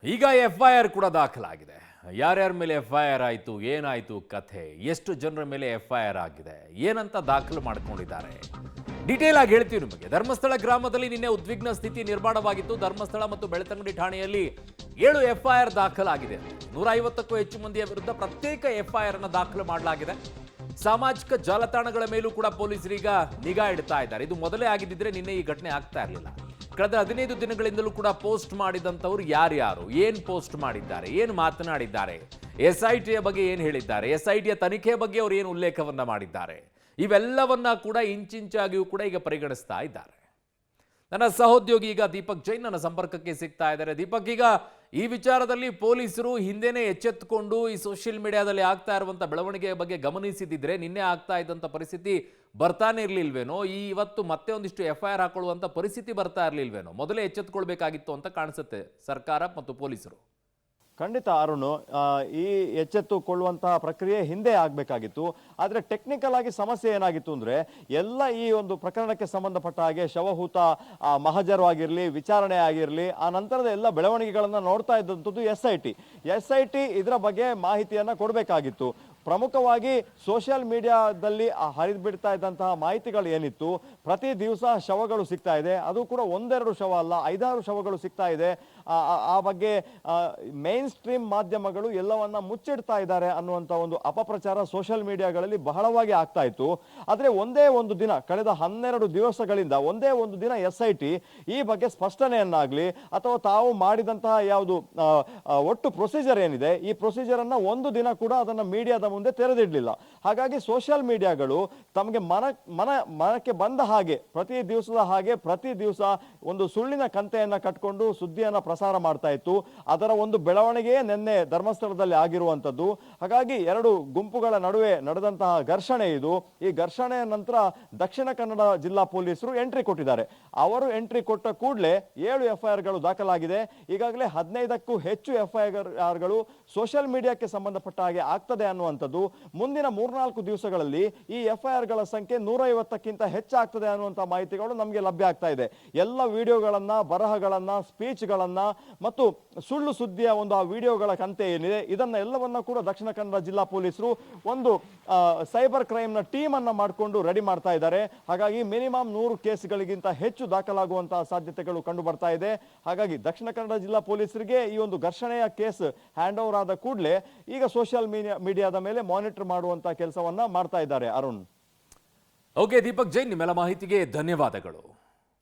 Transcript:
ಈಗ FIR ಕೂಡ ದಾಖಲಾಗಿದೆ. ಯಾರ್ಯಾರ ಮೇಲೆ FIR ಆಯಿತು, ಏನಾಯಿತು ಕಥೆ, ಎಷ್ಟು ಜನರ ಮೇಲೆ FIR ಆಗಿದೆ, ಏನಂತ ದಾಖಲು ಮಾಡಿಕೊಂಡಿದ್ದಾರೆ, ಡೀಟೇಲ್ ಆಗಿ ಹೇಳ್ತೀವಿ ನಿಮಗೆ. ಧರ್ಮಸ್ಥಳ ಗ್ರಾಮದಲ್ಲಿ ನಿನ್ನೆ ಉದ್ವಿಗ್ನ ಸ್ಥಿತಿ ನಿರ್ಮಾಣವಾಗಿತ್ತು. ಧರ್ಮಸ್ಥಳ ಮತ್ತು ಬೆಳ್ತಂಗಡಿ ಠಾಣೆಯಲ್ಲಿ 7 FIR ದಾಖಲಾಗಿದೆ. 150ಕ್ಕೂ ಹೆಚ್ಚು ಮಂದಿಯ ವಿರುದ್ಧ ಪ್ರತ್ಯೇಕ FIR ಅನ್ನು ದಾಖಲು ಮಾಡಲಾಗಿದೆ. ಸಾಮಾಜಿಕ ಜಾಲತಾಣಗಳ ಮೇಲೂ ಕೂಡ ಪೊಲೀಸರೀಗ ನಿಗಾ ಇಡ್ತಾ ಇದ್ದಾರೆ. ಇದು ಮೊದಲೇ ಆಗಿದ್ದಿದ್ರೆ ನಿನ್ನೆ ಈ ಘಟನೆ ಆಗ್ತಾ ಇರಲಿಲ್ಲ. ಕಳೆದ 15 ದಿನಗಳಿಂದಲೂ ಕೂಡ ಪೋಸ್ಟ್ ಮಾಡಿದಂಥವ್ರು ಯಾರ್ಯಾರು, ಏನು ಪೋಸ್ಟ್ ಮಾಡಿದ್ದಾರೆ, ಏನು ಮಾತನಾಡಿದ್ದಾರೆ, SITಯ ಬಗ್ಗೆ ಏನು ಹೇಳಿದ್ದಾರೆ, SITಯ ತನಿಖೆ ಬಗ್ಗೆ ಅವರು ಏನು ಉಲ್ಲೇಖವನ್ನ ಮಾಡಿದ್ದಾರೆ, ಇವೆಲ್ಲವನ್ನ ಕೂಡ ಇಂಚಿಂಚಾಗಿಯೂ ಕೂಡ ಈಗ ಪರಿಗಣಿಸ್ತಾ ಇದ್ದಾರೆ. ನನ್ನ ಸಹೋದ್ಯೋಗಿ ಈಗ ದೀಪಕ್ ಜೈನ್ ನನ್ನ ಸಂಪರ್ಕಕ್ಕೆ ಸಿಗ್ತಾ ಇದ್ದಾರೆ. ದೀಪಕ್, ಈಗ ಈ ವಿಚಾರದಲ್ಲಿ ಪೊಲೀಸರು ಹಿಂದೆನೇ ಎಚ್ಚೆತ್ತುಕೊಂಡು ಈ ಸೋಷಿಯಲ್ ಮೀಡಿಯಾದಲ್ಲಿ ಆಗ್ತಾ ಇರುವಂಥ ಬೆಳವಣಿಗೆಯ ಬಗ್ಗೆ ಗಮನಿಸಿದಿದ್ರೆ ನಿನ್ನೆ ಆಗ್ತಾ ಇದ್ದಂಥ ಪರಿಸ್ಥಿತಿ ಬರ್ತಾನೆ ಇರಲಿಲ್ವೇನೋ, ಇವತ್ತು ಮತ್ತೆ ಒಂದಿಷ್ಟು FIR ಹಾಕೊಳ್ಳುವಂಥ ಪರಿಸ್ಥಿತಿ ಬರ್ತಾ ಇರಲಿಲ್ವೇನೋ? ಮೊದಲೇ ಎಚ್ಚೆತ್ತುಕೊಳ್ಬೇಕಾಗಿತ್ತು ಅಂತ ಕಾಣಿಸುತ್ತೆ ಸರ್ಕಾರ ಮತ್ತು ಪೊಲೀಸರು. ಖಂಡಿತ ಅರುಣ್, ಈ ಎಚ್ಚೆತ್ತುಕೊಳ್ಳುವಂತಹ ಪ್ರಕ್ರಿಯೆ ಹಿಂದೆ ಆಗಬೇಕಾಗಿತ್ತು. ಆದರೆ ಟೆಕ್ನಿಕಲ್ ಆಗಿ ಸಮಸ್ಯೆ ಏನಾಗಿತ್ತು ಅಂದರೆ, ಎಲ್ಲ ಈ ಒಂದು ಪ್ರಕರಣಕ್ಕೆ ಸಂಬಂಧಪಟ್ಟ ಹಾಗೆ ಶವಹೂತ ಮಹಜರು ಆಗಿರಲಿ, ವಿಚಾರಣೆ ಆಗಿರಲಿ, ಆ ನಂತರದ ಎಲ್ಲ ಬೆಳವಣಿಗೆಗಳನ್ನು ನೋಡ್ತಾ ಇದ್ದಂಥದ್ದು SIT ಇದರ ಬಗ್ಗೆ ಮಾಹಿತಿಯನ್ನು ಕೊಡಬೇಕಾಗಿತ್ತು. ಪ್ರಮುಖವಾಗಿ ಸೋಷಿಯಲ್ ಮೀಡಿಯಾದಲ್ಲಿ ಹರಿದು ಬಿಡ್ತಾ ಇದ್ದಂತಹ ಮಾಹಿತಿಗಳು ಏನಿತ್ತು, ಪ್ರತಿ ದಿವಸ ಶವಗಳು ಸಿಗ್ತಾ ಇದೆ, ಅದು ಕೂಡ ಒಂದೆರಡು ಶವ ಅಲ್ಲ, 5-6 ಶವಗಳು ಸಿಗ್ತಾ ಇದೆ. ಆ ಬಗ್ಗೆ ಮೇನ್ ಸ್ಟ್ರೀಮ್ ಮಾಧ್ಯಮಗಳು ಎಲ್ಲವನ್ನ ಮುಚ್ಚಿಡ್ತಾ ಇದ್ದಾರೆ ಅನ್ನುವಂಥ ಒಂದು ಅಪಪ್ರಚಾರ ಸೋಷಿಯಲ್ ಮೀಡಿಯಾಗಳಲ್ಲಿ ಬಹಳವಾಗಿ ಆಗ್ತಾ ಇತ್ತು. ಆದರೆ ಒಂದೇ ಒಂದು ದಿನ, ಕಳೆದ 12 ದಿವಸಗಳಿಂದ ಒಂದೇ ಒಂದು ದಿನ SIT ಈ ಬಗ್ಗೆ ಸ್ಪಷ್ಟನೆಯನ್ನಾಗಲಿ ಅಥವಾ ತಾವು ಮಾಡಿದಂತಹ ಯಾವುದು ಒಟ್ಟು ಪ್ರೊಸೀಜರ್ ಏನಿದೆ, ಈ ಪ್ರೊಸೀಜರ್ ಅನ್ನ ಒಂದು ದಿನ ಕೂಡ ಅದನ್ನ ಮೀಡಿಯಾದ ಮುಂದೆ ತೆರೆದಿಡ್ಲಿಲ್ಲ. ಹಾಗಾಗಿ ಸೋಷಿಯಲ್ ಮೀಡಿಯಾಗಳು ತಮಗೆ ಮನಕ್ಕೆ ಬಂದ ಹಾಗೆ ಪ್ರತಿ ದಿವಸ ಒಂದು ಸುಳ್ಳಿನ ಕಂತೆಯನ್ನ ಕಟ್ಕೊಂಡು ಸುದ್ದಿಯನ್ನ ಪ್ರಸಾರ ಮಾಡ್ತಾ ಇತ್ತು. ಅದರ ಒಂದು ಬೆಳವಣಿಗೆಯೇ ನಿನ್ನೆ ಧರ್ಮಸ್ಥಳದಲ್ಲಿ ಆಗಿರುವಂತದ್ದು. ಹಾಗಾಗಿ 2 ಗುಂಪುಗಳ ನಡುವೆ ನಡೆದಂತಹ ಘರ್ಷಣೆ ಇದು. ಈ ಘರ್ಷಣೆಯ ನಂತರ ದಕ್ಷಿಣ ಕನ್ನಡ ಜಿಲ್ಲಾ ಪೊಲೀಸರು ಎಂಟ್ರಿ ಕೊಟ್ಟಿದ್ದಾರೆ. ಅವರು ಎಂಟ್ರಿ ಕೊಟ್ಟ ಕೂಡಲೇ 7 FIR ಗಳು ದಾಖಲಾಗಿದೆ. ಈಗಾಗಲೇ 15ಕ್ಕೂ ಹೆಚ್ಚು FIR ಗಳು ಸೋಷಿಯಲ್ ಮೀಡಿಯಾಕ್ಕೆ ಸಂಬಂಧಪಟ್ಟ ಹಾಗೆ ಆಗ್ತದೆ ಅನ್ನುವಂಥದ್ದು. ಮುಂದಿನ 3-4 ದಿವಸಗಳಲ್ಲಿ ಈ FIR ಗಳ ಸಂಖ್ಯೆ 150ಕ್ಕಿಂತ ಹೆಚ್ಚಾಗ್ತದೆ ಅನ್ನುವಂಥ ಮಾಹಿತಿಗಳು ನಮಗೆ ಲಭ್ಯ ಆಗ್ತಾ ಇದೆ. ಎಲ್ಲ ವಿಡಿಯೋಗಳನ್ನ, ಬರಹಗಳನ್ನ, ಸ್ಪೀಚ್ಗಳನ್ನ ಮತ್ತು ಸುಳ್ಳು ಸುದ್ದಿಯ ಒಂದು ಆ ವಿಡಿಯೋಗಳ ಕಂತೆ ಏನಿದೆ, ಇದನ್ನ ಎಲ್ಲವನ್ನ ಕೂಡ ದಕ್ಷಿಣ ಕನ್ನಡ ಜಿಲ್ಲಾ ಪೊಲೀಸರು ಒಂದು ಸೈಬರ್ ಕ್ರೈಮ್ ನ ಟೀಮ್ ಅನ್ನ ಮಾಡಿಕೊಂಡು ರೆಡಿ ಮಾಡ್ತಾ ಇದ್ದಾರೆ. ಹಾಗಾಗಿ ಮಿನಿಮಮ್ 100 ಕೇಸ್ಗಳಿಗಿಂತ ಹೆಚ್ಚು ದಾಖಲಾಗುವಂತಹ ಸಾಧ್ಯತೆಗಳು ಕಂಡು ಬರ್ತಾ ಇದೆ. ಹಾಗಾಗಿ ದಕ್ಷಿಣ ಕನ್ನಡ ಜಿಲ್ಲಾ ಪೊಲೀಸರಿಗೆ ಈ ಒಂದು ಘರ್ಷಣೆಯ ಕೇಸ್ ಹ್ಯಾಂಡ್ ಓವರ್ ಆದ ಕೂಡಲೇ ಈಗ ಸೋಷಿಯಲ್ ಮೀಡಿಯಾದ ಮೇಲೆ ಮಾನಿಟರ್ ಮಾಡುವಂತ ಕೆಲಸವನ್ನ ಮಾಡ್ತಾ ಇದ್ದಾರೆ. ಅರುಣ್. ಓಕೆ ದೀಪಕ್ ಜೈನ್, ನಿಮ್ಮೆಲ್ಲ ಮಾಹಿತಿಗೆ ಧನ್ಯವಾದಗಳು.